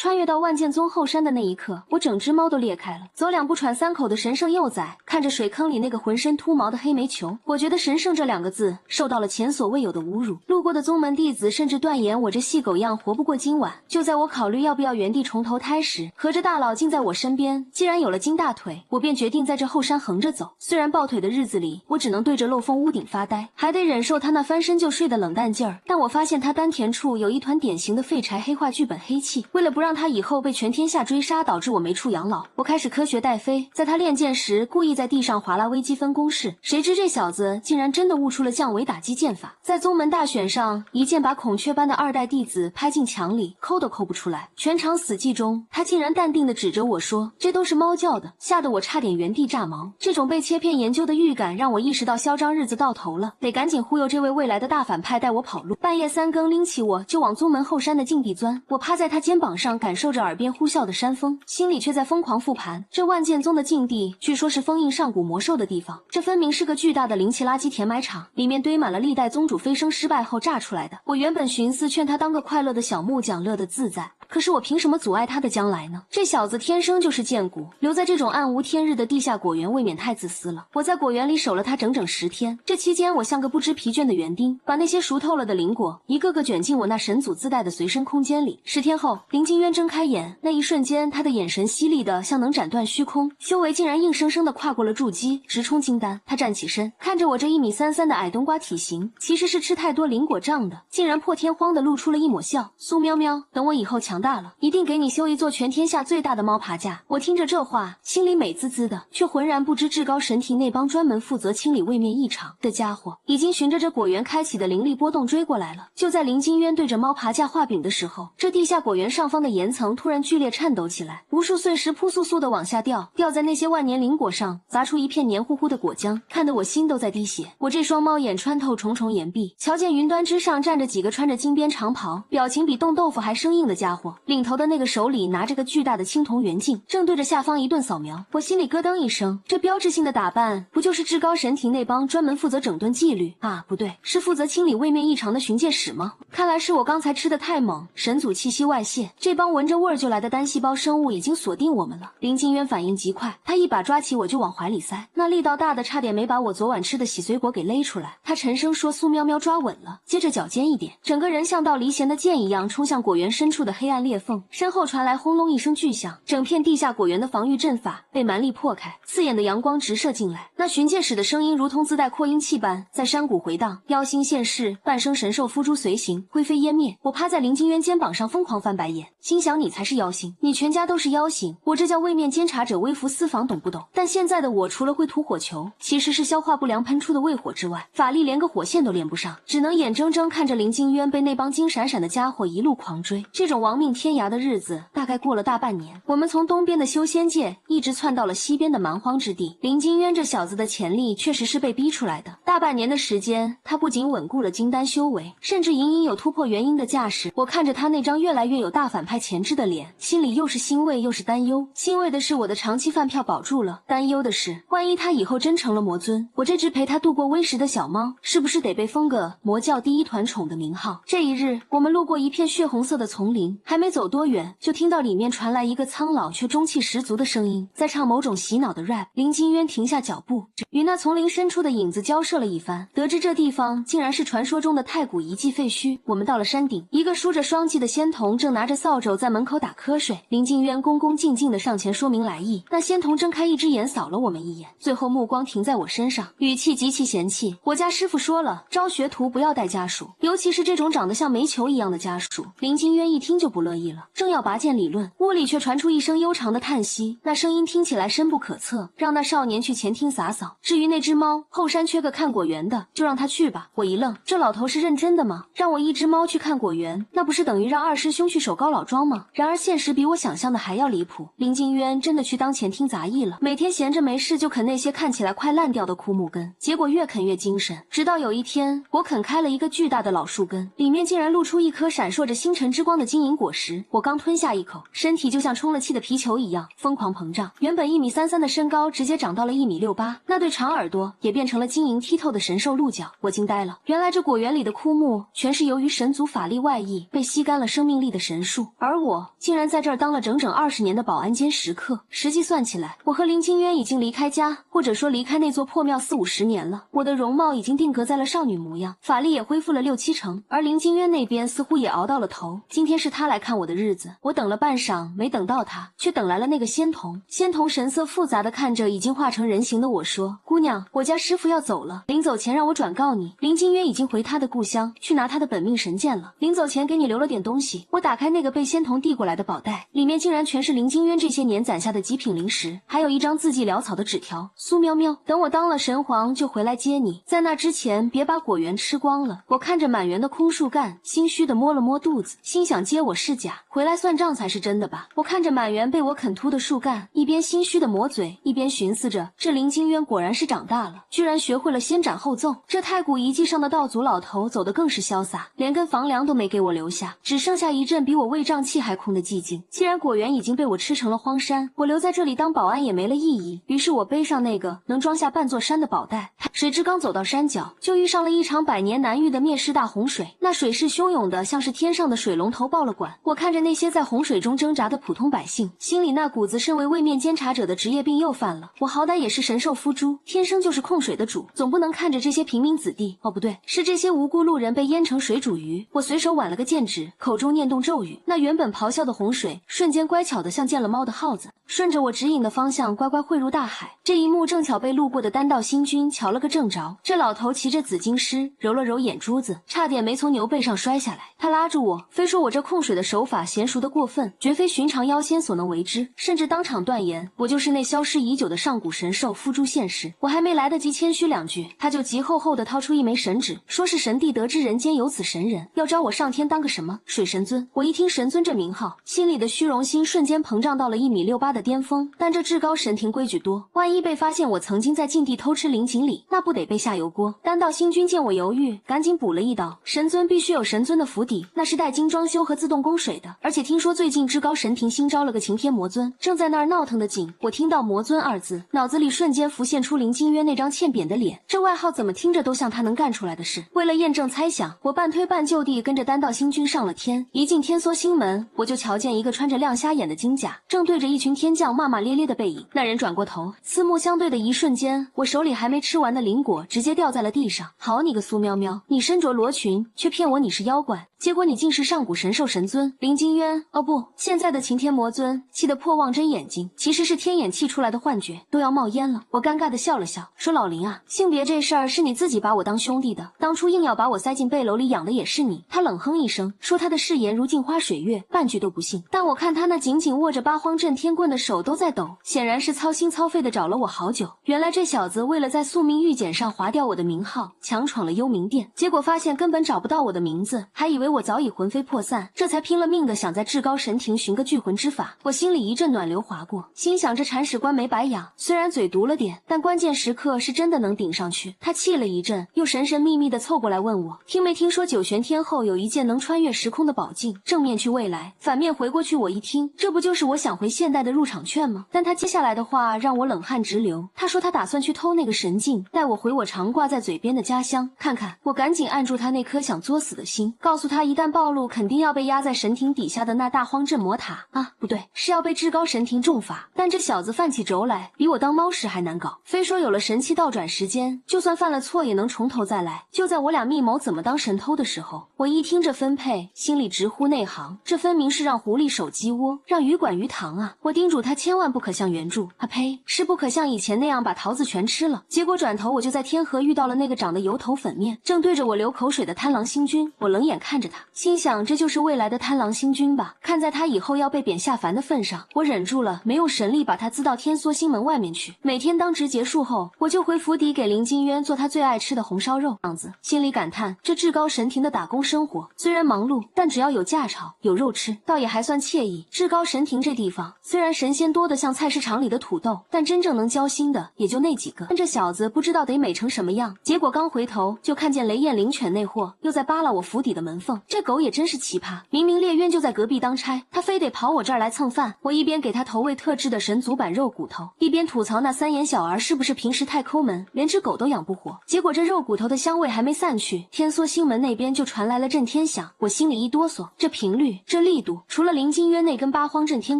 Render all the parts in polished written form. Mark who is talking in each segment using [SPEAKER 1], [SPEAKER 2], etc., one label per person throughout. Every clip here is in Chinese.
[SPEAKER 1] 穿越到万剑宗后山的那一刻，我整只猫都裂开了。走2步喘3口的神圣幼崽，看着水坑里那个浑身秃毛的黑煤球，我觉得神圣这2个字受到了前所未有的侮辱。路过的宗门弟子甚至断言我这细狗样活不过今晚。就在我考虑要不要原地重投胎时，合着大佬竟在我身边。既然有了金大腿，我便决定在这后山横着走。虽然抱腿的日子里，我只能对着漏风屋顶发呆，还得忍受他那翻身就睡的冷淡劲儿，但我发现他丹田处有一团典型的废柴黑化剧本黑气。为了不让他以后被全天下追杀，导致我没处养老，我开始科学带飞，在他练剑时故意在地上划拉微积分公式，谁知这小子竟然真的悟出了降维打击剑法，在宗门大选上一剑把孔雀般的2代弟子拍进墙里，抠都抠不出来。全场死寂中，他竟然淡定地指着我说，这都是猫叫的，吓得我差点原地炸毛。这种被切片研究的预感让我意识到嚣张日子到头了，得赶紧忽悠这位未来的大反派带我跑路。半夜3更拎起我就往宗门后山的禁地钻，我趴在他肩膀上感受着耳边呼啸的山风，心里却在疯狂复盘，这万剑宗的禁地据说是封印上古魔兽的地方，这分明是个巨大的灵气垃圾填埋场，里面堆满了历代宗主飞升失败后炸出来的。我原本寻思劝他当个快乐的小木匠，乐得自在，可是我凭什么阻碍他的将来呢？这小子天生就是贱骨，留在这种暗无天日的地下果园未免太自私了。我在果园里守了他整整10天，这期间我像个不知疲倦的园丁，把那些熟透了的灵果一个个卷进我那神祖自带的随身空间里。10天后，林金渊睁开眼，那一瞬间他的眼神犀利的像能斩断虚空，修为竟然硬生生的跨过了筑基，直冲金丹。他站起身，看着我这1米33的矮冬瓜体型，其实是吃太多灵果胀的，竟然破天荒的露出了一抹笑。苏喵喵，等我以后强大了，一定给你修一座全天下最大的猫爬架。我听着这话，心里美滋滋的，却浑然不知至高神庭那帮专门负责清理位面异常的家伙，已经循着这果园开启的灵力波动追过来了。就在林金渊对着猫爬架画饼的时候，这地下果园上方的岩层突然剧烈颤抖起来，无数碎石扑簌簌的往下掉，掉在那些万年灵果上，砸出一片黏糊糊的果浆，看得我心都在滴血。我这双猫眼穿透重重岩壁，瞧见云端之上站着几个穿着金边长袍，表情比冻豆腐还生硬的家伙，领头的那个手里拿着个巨大的青铜圆镜，正对着下方一顿扫描。我心里咯噔一声，这标志性的打扮不就是至高神庭那帮专门负责整顿纪律啊，不对，是负责清理位面异常的巡界使吗？看来是我刚才吃的太猛，神祖气息外泄，这帮闻着味儿就来的单细胞生物已经锁定我们了。林金渊反应极快，他一把抓起我就往怀里塞，那力道大的差点没把我昨晚吃的洗髓果给勒出来。他沉声说，苏喵喵抓稳了，接着脚尖一点，整个人像道离弦的箭一样冲向果园深处的黑暗裂缝，身后传来轰隆一声巨响，整片地下果园的防御阵法被蛮力破开，刺眼的阳光直射进来，那巡界使的声音如同自带扩音器般在山谷回荡，妖星现世，半生神兽付诸随行，灰飞烟灭。我趴在林金渊肩膀上疯狂翻白眼，心想你才是妖星，你全家都是妖形，我这叫位面监察者微服私访，懂不懂？但现在的我除了会吐火球，其实是消化不良喷出的胃火之外，法力连个火线都连不上，只能眼睁睁看着林金渊被那帮金闪闪的家伙一路狂追。这种亡命天涯的日子大概过了大半年，我们从东边的修仙界一直窜到了西边的蛮荒之地。林金渊这小子的潜力确实是被逼出来的，大半年的时间，他不仅稳固了金丹修为，甚至隐隐有突破元婴的架势。我看着他那张越来越有大反派潜质的脸，心里又是欣慰又是担忧。欣慰的是我的长期饭票保住了，担忧的是万一他以后真成了魔尊，我这只陪他度过危时的小猫是不是得被封个魔教第一团宠的名号？这一日，我们路过一片血红色的丛林，还没走多远，就听到里面传来一个苍老却中气十足的声音，在唱某种洗脑的 rap。林金渊停下脚步，与那丛林深处的影子交涉了一番，得知这地方竟然是传说中的太古遗迹废墟。我们到了山顶，一个梳着双髻的仙童正拿着扫帚在门口打瞌睡。林金渊恭恭敬敬地上前说明来意，那仙童睁开一只眼扫了我们一眼，最后目光停在我身上，语气极其嫌弃。我家师傅说了，招学徒不要带家属，尤其是这种长得像煤球一样的家属。林金渊一听就不乐意了，正要拔剑理论，屋里却传出一声悠长的叹息，那声音听起来深不可测，让那少年去前厅洒扫。至于那只猫，后山缺个看果园的，就让他去吧。我一愣，这老头是认真的吗？让我一只猫去看果园，那不是等于让二师兄去守高老庄吗？然而现实比我想象的还要离谱，林金渊真的去当前厅杂役了，每天闲着没事就啃那些看起来快烂掉的枯木根，结果越啃越精神。直到有一天，我啃开了一个巨大的老树根，里面竟然露出一颗闪烁着星辰之光的晶莹果时，我刚吞下一口，身体就像充了气的皮球一样疯狂膨胀。原本1.33米的身高，直接长到了1.68米，那对长耳朵也变成了晶莹剔透的神兽鹿角。我惊呆了，原来这果园里的枯木全是由于神族法力外溢被吸干了生命力的神树，而我竟然在这儿当了整整20年的保安兼食客。实际算起来，我和林清渊已经离开家，或者说离开那座破庙40-50年了。我的容貌已经定格在了少女模样，法力也恢复了6-7成，而林清渊那边似乎也熬到了头。今天是他来看我的日子，我等了半晌没等到他，却等来了那个仙童。仙童神色复杂的看着已经化成人形的我说：“姑娘，我家师傅要走了，临走前让我转告你，林清渊已经回他的故乡去拿他的本命神剑了。临走前给你留了点东西。”我打开那个被仙童递过来的宝袋，里面竟然全是林清渊这些年攒下的极品灵石，还有一张字迹潦草的纸条：“苏喵喵，等我当了神皇就回来接你，在那之前别把果园吃光了。”我看着满园的空树干，心虚的摸了摸肚子，心想接我是假，回来算账才是真的吧。我看着满园被我啃秃的树干，一边心虚的抹嘴，一边寻思着，这林清渊果然是长大了，居然学会了先斩后奏。这太古遗迹上的道祖老头走得更是潇洒，连根房梁都没给我留下，只剩下一阵比我胃胀气还空的寂静。既然果园已经被我吃成了荒山，我留在这里当保安也没了意义。于是我背上那个能装下半座山的宝袋，谁知刚走到山脚，就遇上了一场百年难遇的灭世大洪水。那水势汹涌的像是天上的水龙头爆了管。我看着那些在洪水中挣扎的普通百姓，心里那股子身为位面监察者的职业病又犯了。我好歹也是神兽夫猪，天生就是控水的主，总不能看着这些平民子弟，哦不对，是这些无辜路人被腌成水煮鱼。我随手挽了个剑指，口中念动咒语，那原本咆哮的洪水瞬间乖巧的像见了猫的耗子，顺着我指引的方向乖乖汇入大海。这一幕正巧被路过的丹道星君瞧了个正着。这老头骑着紫金狮，揉了揉眼珠子，差点没从牛背上摔下来。他拉住我，非说我这控水的手法娴熟的过分，绝非寻常妖仙所能为之，甚至当场断言我就是那消失已久的上古神兽夫珠现世。我还没来得及谦虚两句，他就急厚厚的掏出一枚神旨，说是神帝得知人间有此神人，要招我上天当个什么水神尊。我一听神尊这名号，心里的虚荣心瞬间膨胀到了1.68米的巅峰。但这至高神庭规矩多，万一被发现我曾经在禁地偷吃灵锦鲤，那不得被下油锅。丹道星君见我犹豫，赶紧补了一刀：神尊必须有神尊的府邸，那是带精装修和自动供水的。而且听说最近至高神庭新招了个擎天魔尊，正在那儿闹腾的紧。我听到魔尊二字，脑子里瞬间浮现出林清渊那张欠扁的脸，这外号怎么听着都像他能干出来的事。为了验证猜想，我半推半就地跟着丹道星君上了天。一进天梭星门，我就瞧见一个穿着亮瞎眼的金甲，正对着一群天将骂骂咧咧的背影。那人转过头，四目相对的一瞬间，我手里还没吃完的灵果直接掉在了地上。好你个苏喵喵，你身着罗裙，却骗我你是妖怪，结果你竟是上古神兽神尊林金渊。哦不，现在的擎天魔尊气得破望真眼睛，其实是天眼气出来的幻觉，都要冒烟了。我尴尬的笑了笑，说老林啊，性别这事儿是你自己把我当兄弟的，当初硬要把我塞进背篓里养的也是你。他冷哼一声，说他的誓言如镜花水月，半句都不信。但我看他那紧紧握着八荒震天棍的手都在抖，显然是操心操肺的找了我好久。原来这小子为了在宿命玉简上划掉我的名号，强闯了幽冥殿，结果发现根本找不到我的名字，还以为我早已魂飞魄散，这才拼了命的想在至高神庭寻个聚魂之法。我心里一阵暖流划过，心想这铲屎官没白养，虽然嘴毒了点，但关键时刻是真的能顶上去。他气了一阵，又神神秘秘的凑过来问我，听没听说九玄天后有一件能穿越时空的宝镜，正面去未来，反面回过去。我一听，这不就是我想回现代的入场券吗？但他接下来的话让我冷汗直流。他说他打算去偷那个神镜，带我回我常挂在嘴边的家乡看看。我赶紧按住他那颗想作死的心，告诉他一旦暴露，肯定要被压在神庭底下的那大荒镇魔塔啊，不对，是要被至高神庭重罚。但这小子犯起轴来，比我当猫屎还难搞，非说有了神器倒转时间，就算犯了错也能从头再来。就在我俩密谋怎么当神偷的时候，我一听这分配，心里直呼内行，这分明是让狐狸守鸡窝，让鱼管鱼塘啊！我叮嘱他千万不可像原著，啊呸，是不可像以前那样把桃子全吃了。结果转头我就在天河遇到了那个长得油头粉面，正对着我流口水的贪狼星君。我冷眼看着他，心想这就是未来的贪狼星君吧。看在他以后要被贬下凡的份上，我忍住了，没用神力把他滋到天梭星门外面去。每天当值结束后，我就回府邸给林金渊做他最爱吃的红烧肉样子，心里感叹这至高神庭的打工生活虽然忙碌，但只要有架炒有肉吃，倒也还算惬意。至高神庭这地方虽然神仙多得像菜市场里的土豆，但真正能交心的也就那几个。但这小子不知道得美成什么样，结果刚回头就看见雷燕灵犬那货又在扒拉我府邸的门缝。凤，这狗也真是奇葩，明明烈渊就在隔壁当差，他非得跑我这儿来蹭饭。我一边给他投喂特制的神族版肉骨头，一边吐槽那三眼小儿是不是平时太抠门，连只狗都养不活。结果这肉骨头的香味还没散去，天梭星门那边就传来了震天响，我心里一哆嗦，这频率，这力度，除了林金渊那根八荒震天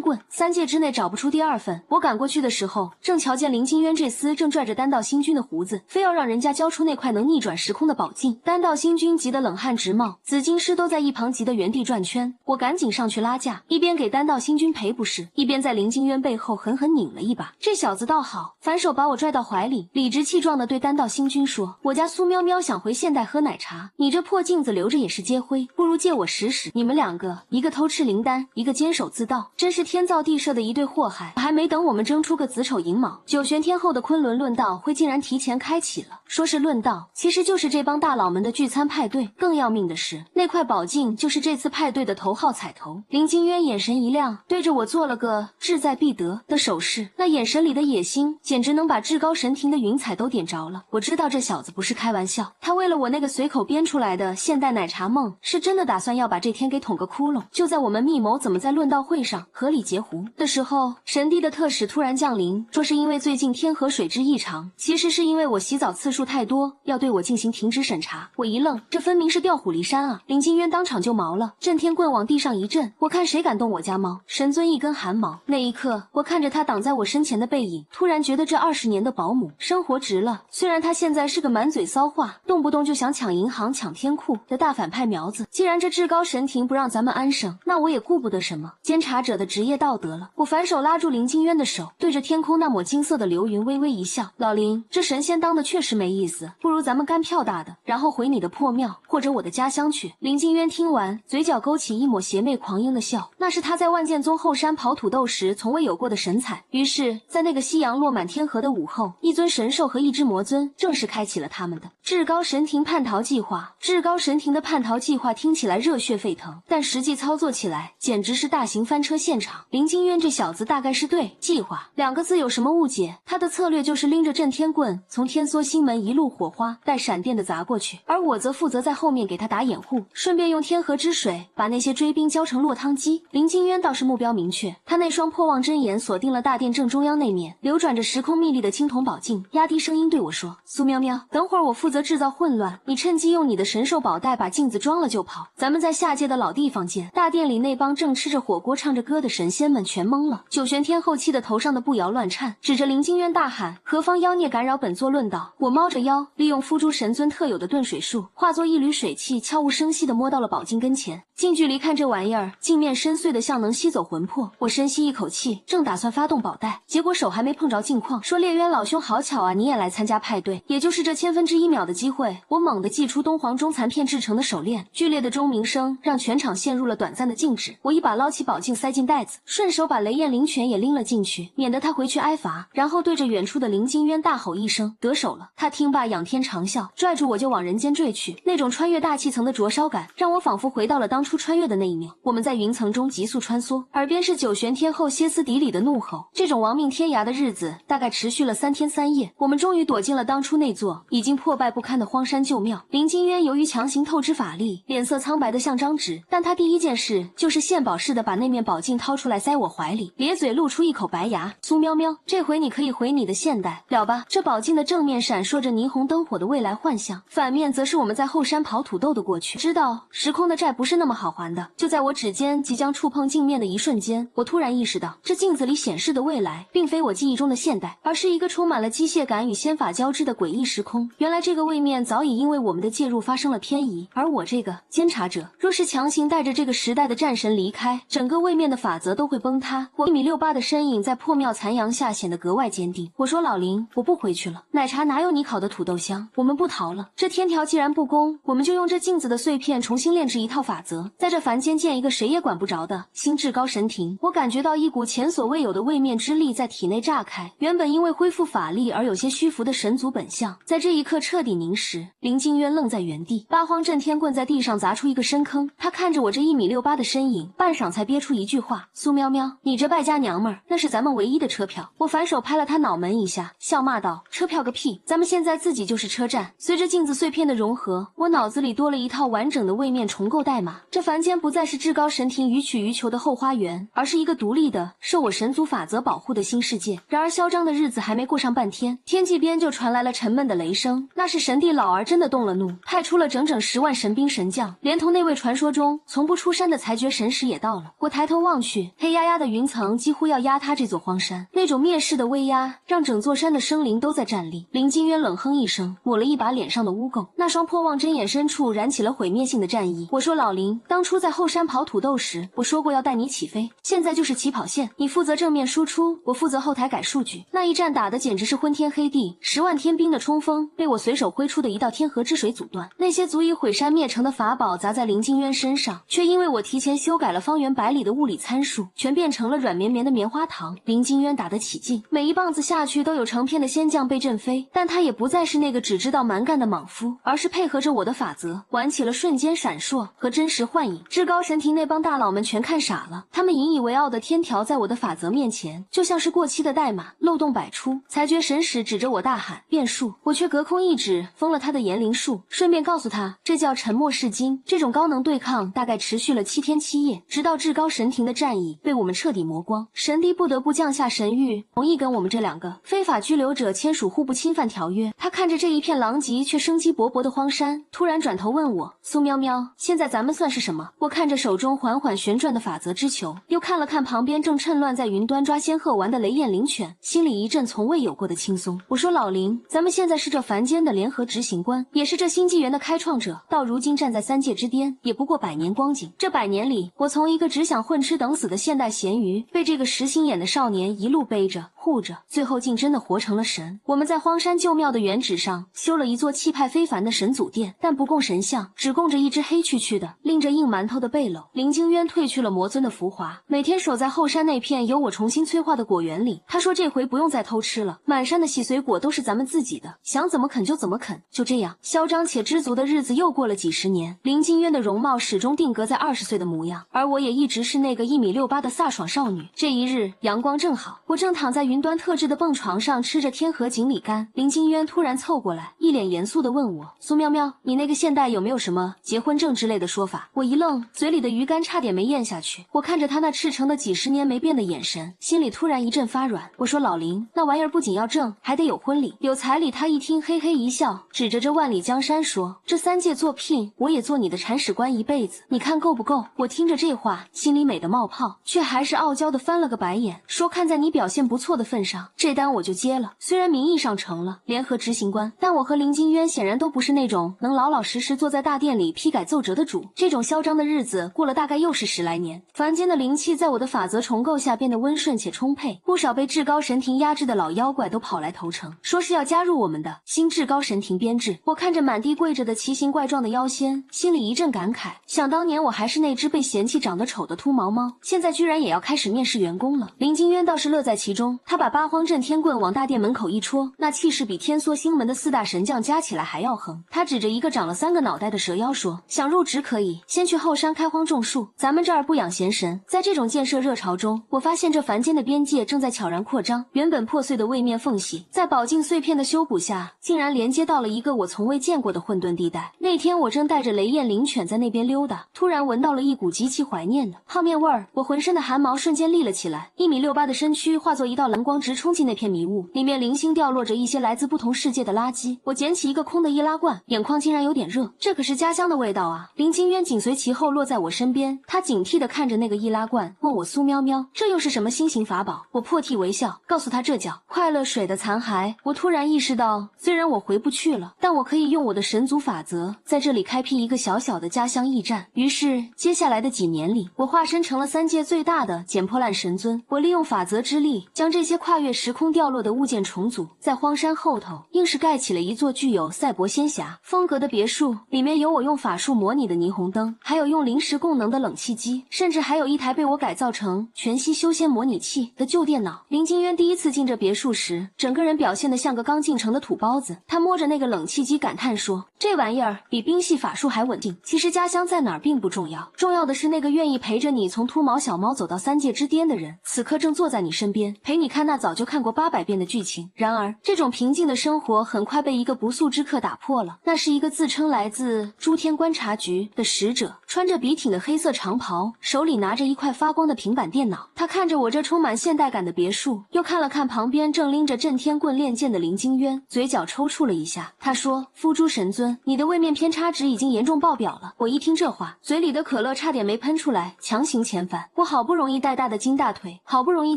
[SPEAKER 1] 棍，3届之内找不出第二份。我赶过去的时候，正瞧见林金渊这厮正拽着丹道星君的胡子，非要让人家交出那块能逆转时空的宝镜。丹道星君急得冷汗直冒，紫金狮都在一旁急得原地转圈。我赶紧上去拉架，一边给丹道星君赔不是，一边在林金渊背后狠狠拧了一把。这小子倒好，反手把我拽到怀里，理直气壮地对丹道星君说：“我家苏喵喵想回现代喝奶茶，你这破镜子留着也是接灰，不如借我使使。你们两个，一个偷吃灵丹，一个监守自盗，真是天造地设的一对祸害。还没等我们争出个子丑寅卯，九玄天后的昆仑论道会竟然提前开启了。说是论道，其实就是这帮大佬们的聚餐派对。更要命的是，那块宝镜就是这次派对的头号彩头。”林金渊眼神一亮，对着我做了个志在必得的手势，那眼神里的野心简直能把至高神庭的云彩都点着了。我知道这小子不是开玩笑，他为了我那个随口编出来的现代奶茶梦，是真的打算要把这天给捅个窟窿。就在我们密谋怎么在论道会上合理截胡的时候，神帝的特使突然降临，说是因为最近天河水质异常，其实是因为我洗澡次数太多，要对我进行停职审查。我一愣，这分明是调虎离山啊！林金渊当场就毛了，震天棍往地上一震，我看谁敢动我家猫，神尊一根汗毛。那一刻，我看着他挡在我身前的背影，突然觉得这20年的保姆生活值了。虽然他现在是个满嘴骚话，动不动就想抢银行抢天库的大反派苗子，既然这至高神庭不让咱们安生，那我也顾不得什么监察者的职业道德了。我反手拉住林金渊的手，对着天空那抹金色的流云微微一笑：“老林，这神仙当的确实没意思，不如咱们干票大的，然后回你的破庙或者我的家乡去。”林金渊听完，嘴角勾起一抹邪魅狂鹰的笑，那是他在万剑宗后山刨土豆时从未有过的神采。于是在那个夕阳落满天河的午后，一尊神兽和一只魔尊正式开启了他们的至高神庭叛逃计划。至高神庭的叛逃计划听起来热血沸腾，但实际操作起来简直是大型翻车现场。林金渊这小子大概是对计划2个字有什么误解，他的策略就是拎着震天棍从天梭星门一路火花带闪电的砸过去，而我则负责在后面给他打掩护，顺便用天河之水把那些追兵浇成落汤鸡。林金渊倒是目标明确，他那双破望真眼锁定了大殿正中央那面流转着时空秘力的青铜宝镜，压低声音对我说：“苏喵喵，等会儿我负责制造混乱，你趁机用你的神兽宝袋把镜子装了就跑，咱们在下界的老地方见。”大殿里那帮正吃着火锅唱着歌的神仙们全懵了，九玄天后气得头上的步摇乱颤，指着林金渊大喊：“何方妖孽干扰本座论道！”我猫着腰，利用夫珠神尊特有的遁水术，化作一缕水汽，悄无声息地摸到了宝镜跟前。近距离看这玩意儿，镜面深邃的像能吸走魂魄。我深吸一口气，正打算发动宝袋，结果手还没碰着镜框，说：“烈渊老兄好巧啊，你也来参加派对。”也就是这1/1000秒的机会，我猛地祭出东皇中残片制成的手链，剧烈的钟鸣声让全场陷入了短暂的静止。我一把捞起宝镜塞进袋子，顺手把雷焰灵拳也拎了进去，免得他回去挨罚。然后对着远处的林金渊大吼一声：“得手了！”他听罢仰天长啸，拽住我就往人间坠去。那种穿越大气层的灼烧感，让我仿佛回到了当初穿越的那一秒。我们在云层中急速穿梭，耳边是九玄天后歇斯底里的怒吼。这种亡命天涯的日子大概持续了3天3夜，我们终于躲进了当初那座已经破败不堪的荒山旧庙。林金渊由于强行透支法力，脸色苍白的像张纸，但他第一件事就是献宝似的把那面宝镜掏出来塞我怀里，咧嘴露出一口白牙：“苏喵喵，这回你可以回你的现代了吧？”这宝镜的正面闪烁着霓虹灯火的未来幻象，反面则是我们在后山刨土豆的过去。知道时空的债不是那么好还的。就在我指尖即将触碰镜面的一瞬间，我突然意识到，这镜子里显示的未来并非我记忆中的现代，而是一个充满了机械感与仙法交织的诡异时空。原来这个位面早已因为我们的介入发生了偏移，而我这个监察者若是强行带着这个时代的战神离开，整个位面的法则都会崩塌。我1.68米的身影在破庙残阳下显得格外坚定。我说：“老林，我不回去了，奶茶哪有你烤的土豆香，我们不逃了。这天条既然不公，我们就用这镜子的碎片重新炼制一套法则，在这凡间建一个谁也管不着的新至高神庭。”我感觉到一股前所未有的位面之力在体内炸开，原本因为恢复法力而有些虚浮的神族本相，在这一刻彻底凝实。林金渊愣在原地，八荒震天棍在地上砸出一个深坑，他看着我这1.68米的身影，半晌才憋出一句话：“苏喵喵，你这败家娘们儿，那是咱们唯一的车票。”我反手拍了他脑门一下，笑骂道：“车票个屁，咱们现在自己就是车站。”随着镜子碎片的融合，我脑子里多了一套完整整的位面重构代码。这凡间不再是至高神庭予取予求的后花园，而是一个独立的、受我神族法则保护的新世界。然而嚣张的日子还没过上半天，天际边就传来了沉闷的雷声。那是神帝老儿真的动了怒，派出了整整10万神兵神将，连同那位传说中从不出山的裁决神使也到了。我抬头望去，黑压压的云层几乎要压塌这座荒山，那种灭世的威压让整座山的生灵都在站立。林金渊冷哼一声，抹了一把脸上的污垢，那双破望针眼深处燃起了毁灭性的战意。我说老林，当初在后山跑土豆时，我说过要带你起飞，现在就是起跑线，你负责正面输出，我负责后台改数据。那一战打得简直是昏天黑地，10万天兵的冲锋被我随手挥出的一道天河之水阻断，那些足以毁山灭城的法宝砸在林金渊身上，却因为我提前修改了方圆100里的物理参数，全变成了软绵绵的棉花糖。林金渊打得起劲，每一棒子下去都有成片的仙将被震飞，但他也不再是那个只知道蛮干的莽夫，而是配合着我的法则，玩起了瞬间闪烁和真实幻影。至高神庭那帮大佬们全看傻了，他们引以为傲的天条在我的法则面前就像是过期的代码，漏洞百出。裁决神使指着我大喊变数，我却隔空一指封了他的言灵术，顺便告诉他这叫沉默噬金。这种高能对抗大概持续了7天7夜，直到至高神庭的战意被我们彻底磨光，神帝不得不降下神谕，同意跟我们这2个非法拘留者签署互不侵犯条约。他看着这一片狼藉却生机勃勃的荒山，突然转头问我，苏喵喵，现在咱们算是什么？我看着手中缓缓旋转的法则之球，又看了看旁边正趁乱在云端抓仙鹤丸的雷焰灵犬，心里一阵从未有过的轻松。我说老林，咱们现在是这凡间的联合执行官，也是这新纪元的开创者，到如今站在3界之巅，也不过100年光景。这100年里，我从一个只想混吃等死的现代咸鱼，被这个实心眼的少年一路背着护着，最后竟真的活成了神。我们在荒山旧庙的原址上修了一座气派非凡的神祖殿，但不供神像，只供着一只黑黢黢的拎着硬馒头的背篓。林金渊褪去了魔尊的浮华，每天守在后山那片由我重新催化的果园里。他说这回不用再偷吃了，满山的喜随果都是咱们自己的，想怎么啃就怎么啃。就这样，嚣张且知足的日子又过了几十年。林金渊的容貌始终定格在20岁的模样，而我也一直是那个1.68米的飒爽少女。这一日，阳光正好，我正躺在云端特制的蹦床上吃着天河锦鲤干，林金渊突然凑过来，一脸严肃地问我，苏喵喵，你那个现代有没有什么结婚证之类的说法？我一愣，嘴里的鱼干差点没咽下去。我看着他那赤诚的几10年没变的眼神，心里突然一阵发软。我说老林，那玩意儿不仅要证，还得有婚礼，有彩礼。他一听嘿嘿一笑，指着这万里江山说，这3界作聘，我也做你的铲屎官一辈子，你看够不够？我听着这话，心里美得冒泡，却还是傲娇的翻了个白眼，说看在你表现不错的份上，这单我就接了。虽然名义上成了联合执行官，但我和林金渊显然都不是那种能老老实实坐在大殿里批改奏折的主。这种嚣张的日子过了大概又是10来年，凡间的灵气在我的法则重构下变得温顺且充沛，不少被至高神庭压制的老妖怪都跑来投诚，说是要加入我们的新至高神庭编制。我看着满地跪着的奇形怪状的妖仙，心里一阵感慨，想当年我还是那只被嫌弃长得丑的秃毛猫，现在居然也要开始面试员工了。林金渊倒是乐在其中，他把八荒震天棍往大殿门口一戳，那气势比天梭星门的4大神将加起来还要横。他指着一个长了3个脑袋的蛇妖说，想入职可以先去后山开荒种树，咱们这儿不养闲神。在这种建设热潮中，我发现这凡间的边界正在悄然扩张，原本破碎的位面缝隙在宝镜碎片的修补下，竟然连接到了一个我从未见过的混沌地带。那天我正带着雷焰灵犬在那边溜达，突然闻到了一股极其怀念的泡面味儿，我浑身的汗毛瞬间立了起来，1.68米的身躯化作一道蓝光直冲进那片迷雾，里面零星掉落着一些来自不同世界的垃圾。我捡起一个空的易拉罐，眼眶竟然有点热，这可是家乡的味道啊。林金渊紧随其后落在我身边，他警惕地看着那个易拉罐，问我苏喵喵，这又是什么新型法宝？我破涕为笑，告诉他这叫快乐水的残骸。我突然意识到，虽然我回不去了，但我可以用我的神族法则在这里开辟一个小小的家乡驿站。于是接下来的几年里，我化身成了3界最大的捡破烂神尊。我利用法则之力，将这些跨越时空掉落的物件重组，在荒山后头硬是盖起了一座具有赛博仙侠风格的别墅，里面有我用法术模拟的霓虹灯，还有用临时供能的冷气机，甚至还有一台被我改造成全息修仙模拟器的旧电脑。林金渊第一次进这别墅时，整个人表现得像个刚进城的土包子，他摸着那个冷气机感叹说，这玩意儿比冰系法术还稳定。其实家乡在哪儿并不重要，重要的是那个愿意陪着你从秃毛小猫走到3界之巅的人，此刻正坐在你身边，陪你看那早就看过800遍的剧情。然而，这种平静的生活很快被一个不速之客打破了。那是一个自称来自诸天观察局的使者，穿着笔挺的黑色长袍，手里拿着一块发光的平板电脑。他看着我这充满现代感的别墅，又看了看旁边正拎着震天棍练剑的林京渊，嘴角抽搐了一下。他说：“夫诸神尊，你的位面偏差值已经严重爆表了。”我一听这话，嘴里的可乐差点没喷出来，强行遣返。我好不容易带大的金大腿，好不容易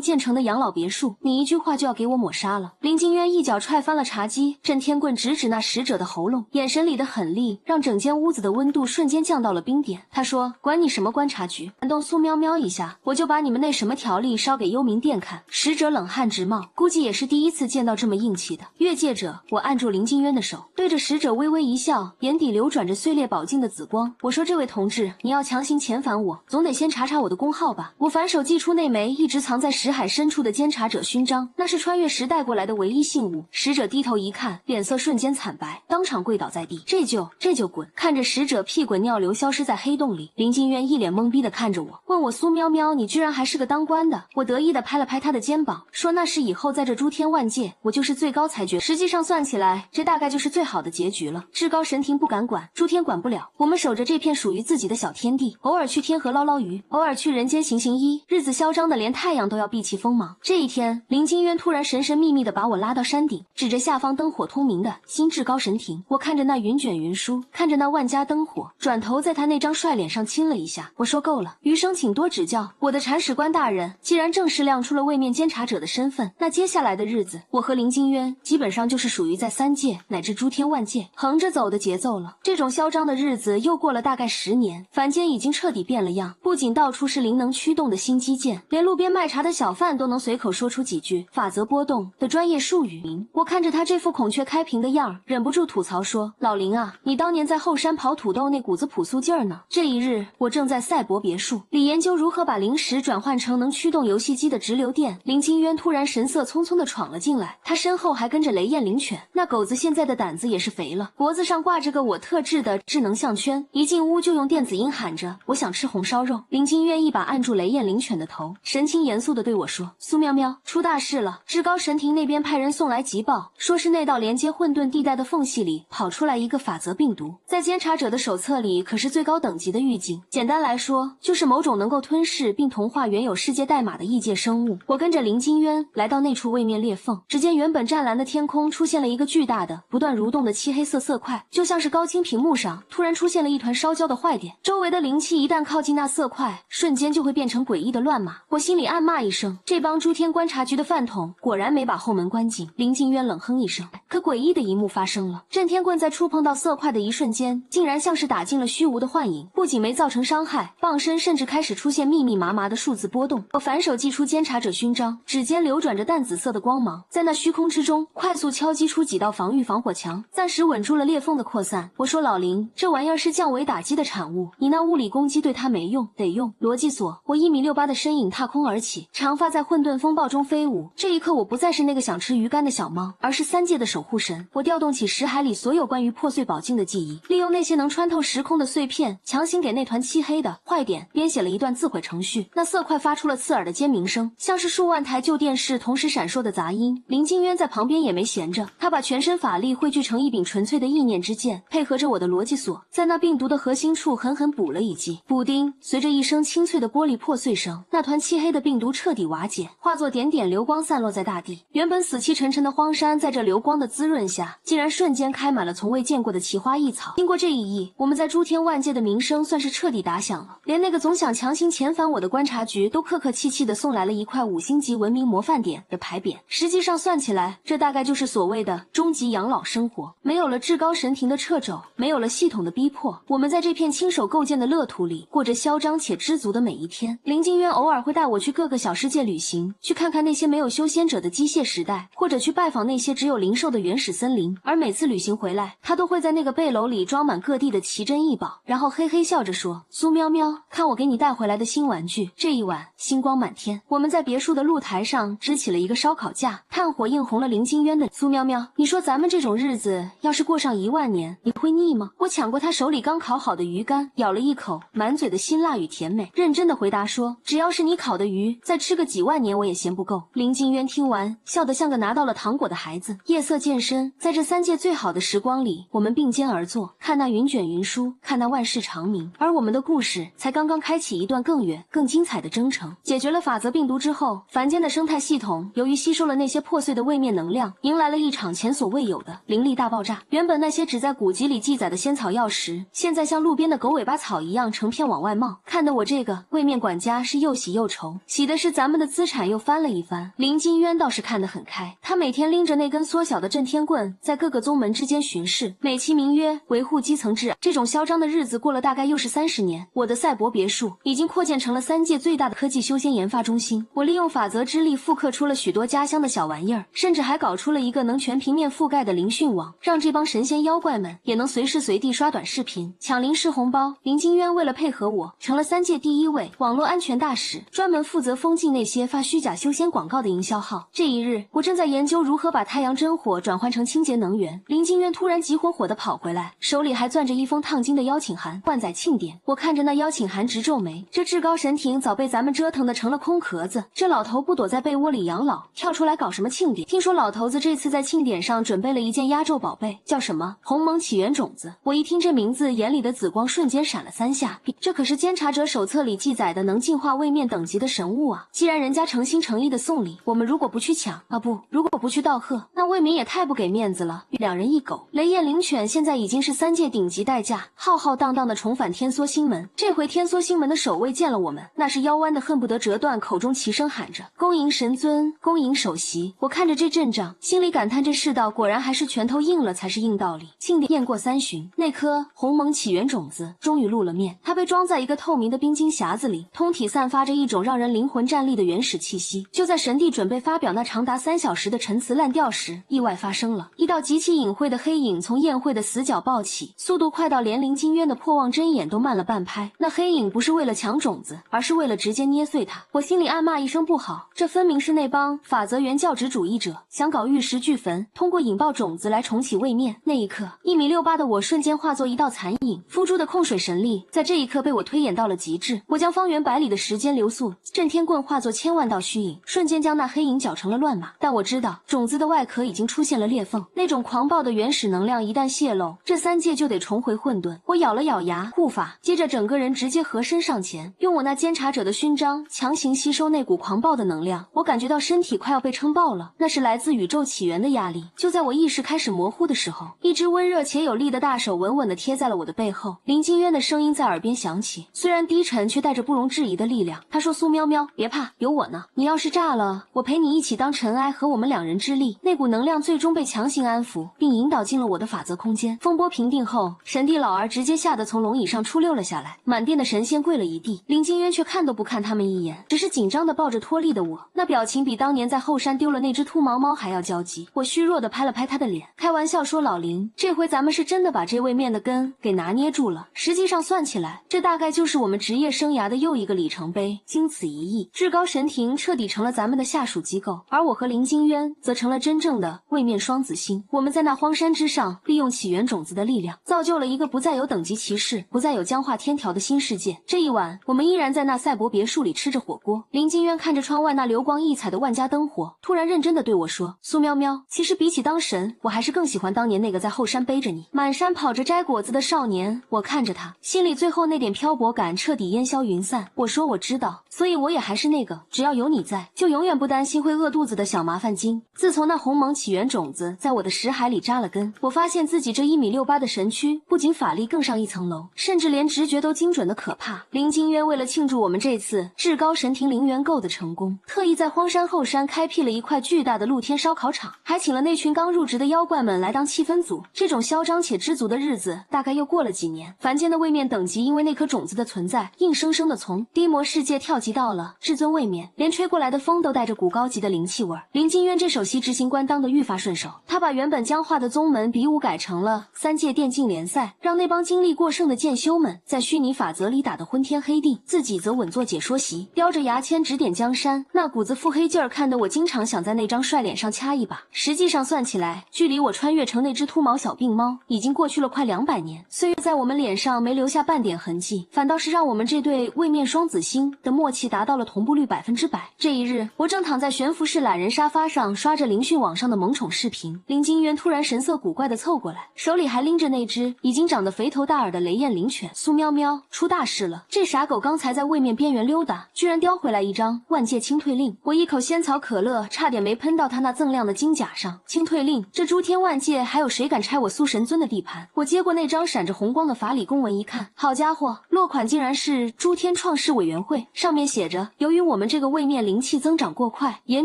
[SPEAKER 1] 建成的养老别墅，你一句话就要给我抹杀了。林京渊一脚踹翻了茶几，震天棍直指那使者的喉咙，眼神里的狠厉让整间屋子的温度瞬间降到了冰点。他说：“管你什么观察局，感动苏喵喵一下，我就把你们那什么条例烧给幽冥殿看。”使者冷汗直冒，估计也是第一次见到这么硬气的越界者。我按住林京渊的手，对着使者微微一笑，眼底流转着碎裂宝镜的紫光。我说：“这位同志，你要强行遣返我，总得先查查我的工号吧。”我反手祭出那枚一直藏在识海深处的监察者勋章，那是穿越时带过来的唯一信物。使者低头一看，脸色瞬间惨白，当场跪倒在地。这就滚！看着使者屁滚尿流消失在黑洞里，林京渊一脸懵逼地看着我，问我：“苏喵喵，你居然还是个当官的？”我得意地拍了拍他的肩膀，说：“那是以后在这诸天万界，我就是最高裁决。实际上算起来，这大概就是最好的结局了。至高神庭不敢管，诸天管不了，我们守着这片属于自己的小天地，偶尔去天河捞捞鱼，偶尔去人间行行医，日子嚣张的连太阳都要避其锋芒。”这一天，林京渊突然神神秘秘地把我拉到山顶，指着下方灯火通明的新至高神庭。我看着那云卷云舒，看着那万家灯火，转头在他那张帅脸上亲了一下。我说：“够了，余生请多指教。我的铲屎官大人，既然正式亮出了位面监察者的身份，那接下来的日子，我和林京渊基本上就是属于在3界乃至诸天万界横着走的节奏了。”这种嚣张的日子又过了大概10年，凡间已经彻底变了样，不仅到处是灵能驱动的新基建，连路边卖茶的小贩都能随口说出几句法则波动的专业术语。我看着他这副孔雀开屏的样儿，忍不住吐槽说：“老林啊，你当年在后山刨土豆那股子朴素劲儿呢。”这一日，我正在赛博别墅里研究如何把零食转换成能驱动游戏机的直流电，林京渊突然神色匆匆地闯了进来，他身后还跟着雷燕灵犬。那狗子现在的胆子也是肥了，脖子上挂着个我特制的智能项圈，一进屋就用电子音喊着：“我想吃红烧肉。”林京渊一把按住雷燕灵犬的头，神情严肃地对我说：“苏喵喵，出大事了！至高神庭那边派人送来急报，说是那道连接混沌地带的缝隙里跑出来一个法则病毒，在监察者的手册里可是最高等级的预警。简单来说，就是某种能够吞噬并同化原有世界代码的异界生物。”我跟着林京渊来到那处位面裂缝，只见原本湛蓝的天空出现了一个巨大的、不断蠕动的漆黑色色块，就像是高清屏幕上突然出现了一团烧焦的坏点。周围的灵气一旦靠近那色块，瞬间就会变成诡异的乱码。我心里暗骂一声，这帮诸天观察局的饭桶果然没把后门关紧。林京渊冷哼一声，可诡异的一幕发生了，震天棍在触碰到色块的一瞬间，竟然像是打进了虚无的幻影，不仅没造成伤害，傍身甚至开始出现密密麻麻的数字波动。我反手祭出监察者勋章，指尖流转着淡紫色的光芒，在那虚空之中快速敲击出几道防御防火墙，暂时稳住了裂缝的扩散。我说：“老林，这玩意儿是降维打击的产物，你那物理攻击对它没用，得用逻辑锁。”我1.68米的身影踏空而起，长发在混沌风暴中飞舞。这一刻，我不再是那个想吃鱼干的小猫，而是3界的守护神。我调动起识海里所有关于破碎宝镜的记忆，利用那些能穿透时空的碎片，强行给那团漆黑的坏点编写了一段自毁程序。那色块发出了刺耳的尖鸣声，像是数万台旧电视同时闪烁的杂音。林京渊在旁边也没闲着，他把全身法力汇聚成一柄纯粹的意念之剑，配合着我的逻辑锁，在那病毒的核心处狠狠补了一击。补丁，随着一声清脆的玻璃破碎声，那团漆黑的病毒彻底瓦解，化作点点流光散落在大地。原本死气沉沉的荒山，在这流光的滋润下，竟然瞬间开满了从未见过的奇花异草。经过这一役，我们在诸天万界的名声算是彻底打响了，连那个总想强行遣返我的观察局都客客气气地送来了一块5星级文明模范点的牌匾。实际上算起来，这大概就是所谓的终极养老生活。没有了至高神庭的掣肘，没有了系统的逼迫，我们在这片亲手构建的乐土里过着嚣张且知足的每一天。林京渊偶尔会带我去各个小世界旅行，去看看那些没有修仙者的机械时代，或者去拜访那些只有灵兽的原始森林。而每次旅行回来，他都会在那个背篓里装满各地的奇珍异宝，然后嘿嘿笑着说：“苏喵喵，看我给你带回来的新玩具。”这一晚星光满天，我们在别墅的露台上支起了一个烧烤架，炭火映红了林京渊的苏喵喵。你说咱们这种日子要是过上1万年，你会腻吗？我抢过他手里刚烤好的鱼干，咬了一口，满嘴的辛辣与甜美，认真的回答说：“只要是你烤的鱼，再吃个几万年我也嫌不够。”够。林金渊听完，笑得像个拿到了糖果的孩子。夜色渐深，在这3界最好的时光里，我们并肩而坐，看那云卷云舒，看那万世长明。而我们的故事才刚刚开启一段更远、更精彩的征程。解决了法则病毒之后，凡间的生态系统由于吸收了那些破碎的位面能量，迎来了一场前所未有的灵力大爆炸。原本那些只在古籍里记载的仙草药石，现在像路边的狗尾巴草一样成片往外冒，看得我这个位面管家是又喜又愁。喜的是咱们的资产又翻了一番。林金渊倒是看得很开，他每天拎着那根缩小的震天棍，在各个宗门之间巡视，美其名曰维护基层治安。这种嚣张的日子过了大概又是30年，我的赛博别墅已经扩建成了3界最大的科技修仙研发中心。我利用法则之力复刻出了许多家乡的小玩意儿，甚至还搞出了一个能全平面覆盖的灵讯网，让这帮神仙妖怪们也能随时随地刷短视频、抢灵石红包。林金渊为了配合我，成了3界第1位网络安全大使，专门负责封禁那些发虚假修仙广告的营销号。这一日，我正在研究如何把太阳真火转换成清洁能源，林金渊突然急火火地跑回来，手里还攥着一封烫金的邀请函，万载庆典。我看着那邀请函直皱眉，这至高神庭早被咱们折腾得成了空壳子，这老头不躲在被窝里养老，跳出来搞什么庆典？听说老头子这次在庆典上准备了一件压轴宝贝，叫什么鸿蒙起源种子。我一听这名字，眼里的紫光瞬间闪了3下，这可是监察者手册里记载的能进化位面等级的神物啊！既然人家诚心诚意的送礼，我们如果不去抢啊不，如果不去道贺，那魏民也太不给面子了。2人1狗，雷焰灵犬现在已经是3界顶级代驾，浩浩荡荡的重返天梭星门。这回天梭星门的守卫见了我们，那是腰弯的恨不得折断，口中齐声喊着恭迎神尊，恭迎首席。我看着这阵仗，心里感叹这世道果然还是拳头硬了才是硬道理。庆典验过3巡，那颗鸿蒙起源种子终于露了面，它被装在一个透明的冰晶匣子里，通体散发着一种让人灵魂战栗的原始气息。就在神帝准备发表那长达3小时的陈词滥调时，意外发生了，一道极其隐晦的黑影从宴会的死角暴起，速度快到连林金渊的破望针眼都慢了半拍。那黑影不是为了抢种子，而是为了直接捏碎它。我心里暗骂一声不好，这分明是那帮法则原教旨主义者想搞玉石俱焚，通过引爆种子来重启位面。那一刻，1.68米的我瞬间化作一道残影，付诸的控水神力在这一刻被我推演到了极致。我将方圆100里的时间流速震天棍化作1000万道虚影，瞬间将那黑影搅成了乱麻。但我知道种子的外壳已经出现了裂缝，那种狂暴的原始能量一旦泄露，这3界就得重回混沌。我咬了咬牙护法，接着整个人直接合身上前，用我那监察者的勋章强行吸收那股狂暴的能量。我感觉到身体快要被撑爆了，那是来自宇宙起源的压力。就在我意识开始模糊的时候，一只温热且有力的大手稳稳地贴在了我的背后。林金渊的声音在耳边响起，虽然低沉却带着不容置疑的力量。他说：苏喵喵，别怕，有我呢，你要是炸了，我陪你一起当尘埃，和我们2人之力。那股能量最终被强行安抚，并引导进了我的法则空间。风波平定后，神帝老儿直接吓得从龙椅上出溜了下来，满殿的神仙跪了一地。林金渊却看都不看他们一眼，只是紧张地抱着脱力的我，那表情比当年在后山丢了那只秃毛猫还要焦急。我虚弱地拍了拍他的脸，开玩笑说：老林，这回咱们是真的把这位面的根给拿捏住了。实际上算起来，这大概就是我们职业生涯的又一个里程碑。经此一役，至高神庭彻底成了咱们的下属机构，而我和林金渊则成了真正的位面双子星。我们在那荒山之上，利用起源种子的力量，造就了一个不再有等级歧视、不再有僵化天条的新世界。这一晚，我们依然在那赛博别墅里吃着火锅。林金渊看着窗外那流光溢彩的万家灯火，突然认真地对我说：苏喵喵，其实比起当神，我还是更喜欢当年那个在后山背着你满山跑着摘果子的少年。我看着他，心里最后那点漂泊感彻底烟消云散。我说我知道，所以我也还是那个只要有你在，就永远不担心会饿肚子的小麻烦精。自从那鸿蒙起源种子在我的识海里扎了根，我发现自己这1.68米的神躯不仅法力更上一层楼，甚至连直觉都精准的可怕。林金渊为了庆祝我们这次至高神庭灵元购的成功，特意在荒山后山开辟了一块巨大的露天烧烤场，还请了那群刚入职的妖怪们来当气氛组。这种嚣张且知足的日子大概又过了几年，凡间的位面等级因为那颗种子的存在，硬生生的从低魔世界跳级到了至尊位面，连吹过来的风都带着股高级的灵气味。林金渊这首席执行官当得愈发顺手，他把原本僵化的宗门比武改成了3界电竞联赛，让那帮精力过剩的剑修们在虚拟法则里打得昏天黑地，自己则稳坐解说席，叼着牙签指点江山。那股子腹黑劲儿看得我经常想在那张帅脸上掐一把。实际上算起来，距离我穿越成那只秃毛小病猫已经过去了快200年，岁月在我们脸上没留下半点痕迹，反倒是让我们这对位面双子星的默契达到了同步率100%。这一日日，我正躺在悬浮式懒人沙发上刷着灵讯网上的萌宠视频，林金渊突然神色古怪地凑过来，手里还拎着那只已经长得肥头大耳的雷燕灵犬苏喵喵。出大事了！这傻狗刚才在位面边缘溜达，居然叼回来一张万界清退令。我一口仙草可乐差点没喷到他那锃亮的金甲上。清退令，这诸天万界还有谁敢拆我苏神尊的地盘？我接过那张闪着红光的法理公文一看，好家伙，落款竟然是诸天创世委员会，上面写着，由于我们这个位面灵气增长过快，严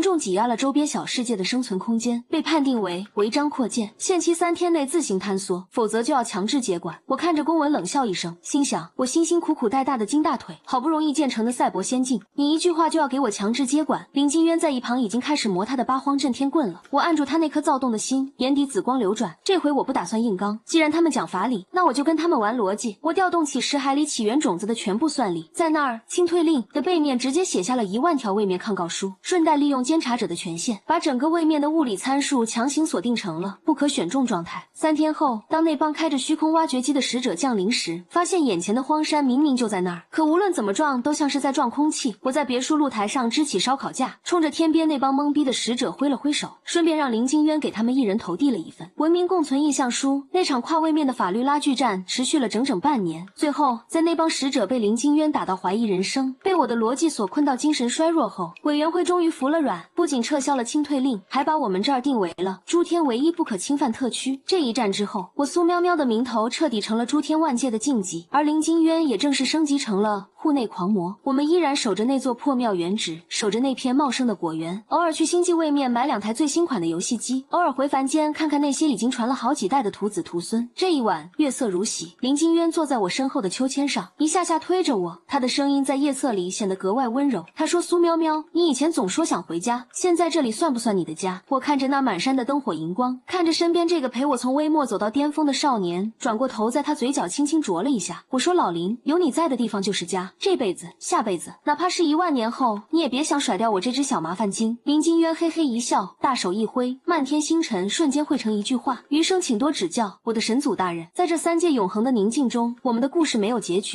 [SPEAKER 1] 重挤压了周边小世界的生存空间，被判定为违章扩建，限期3天内自行坍缩，否则就要强制接管。我看着公文冷笑一声，心想，我辛辛苦苦带大的金大腿，好不容易建成的赛博仙境，你一句话就要给我强制接管？林金渊在一旁已经开始磨他的八荒震天棍了。我按住他那颗躁动的心，眼底紫光流转。这回我不打算硬刚，既然他们讲法理，那我就跟他们玩逻辑。我调动起识海里起源种子的全部算力，在那儿清退令的背面直接写下了10000条位面抗告书，顺带利用监察者的权限，把整个位面的物理参数强行锁定成了不可选中状态。3天后，当那帮开着虚空挖掘机的使者降临时，发现眼前的荒山明明就在那儿，可无论怎么撞都像是在撞空气。我在别墅露台上支起烧烤架，冲着天边那帮懵逼的使者挥了挥手，顺便让林金渊给他们一人投递了一份文明共存意向书。那场跨位面的法律拉锯战持续了整整半年，最后在那帮使者被林金渊打到怀疑人生，被我的逻辑所困到精神衰弱后，委员会终于服了软，不仅撤销了清退令，还把我们这儿定为了诸天唯一不可侵犯特区。这一战之后，我苏喵喵的名头彻底成了诸天万界的禁忌，而林金渊也正式升级成了户内狂魔。我们依然守着那座破庙原址，守着那片茂盛的果园，偶尔去星际位面买2台最新款的游戏机，偶尔回凡间看看那些已经传了好几代的徒子徒孙。这一晚月色如洗，林金渊坐在我身后的秋千上，一下下推着我，他的声音在夜色里显得格外温柔。他说，苏喵喵，你以前总说想回家，现在这里算不算你的家？我看着那满山的灯火荧光，看着身边这个陪我从微末走到巅峰的少年，转过头在他嘴角轻轻啄了一下。我说，老林，有你在的地方就是家，这辈子下辈子，哪怕是10000年后，你也别想甩掉我这只小麻烦精。林金渊嘿嘿一笑，大手一挥，漫天星辰瞬间汇成一句话，余生请多指教，我的神祖大人。在这3界永恒的宁静中，我们的故事没有结局。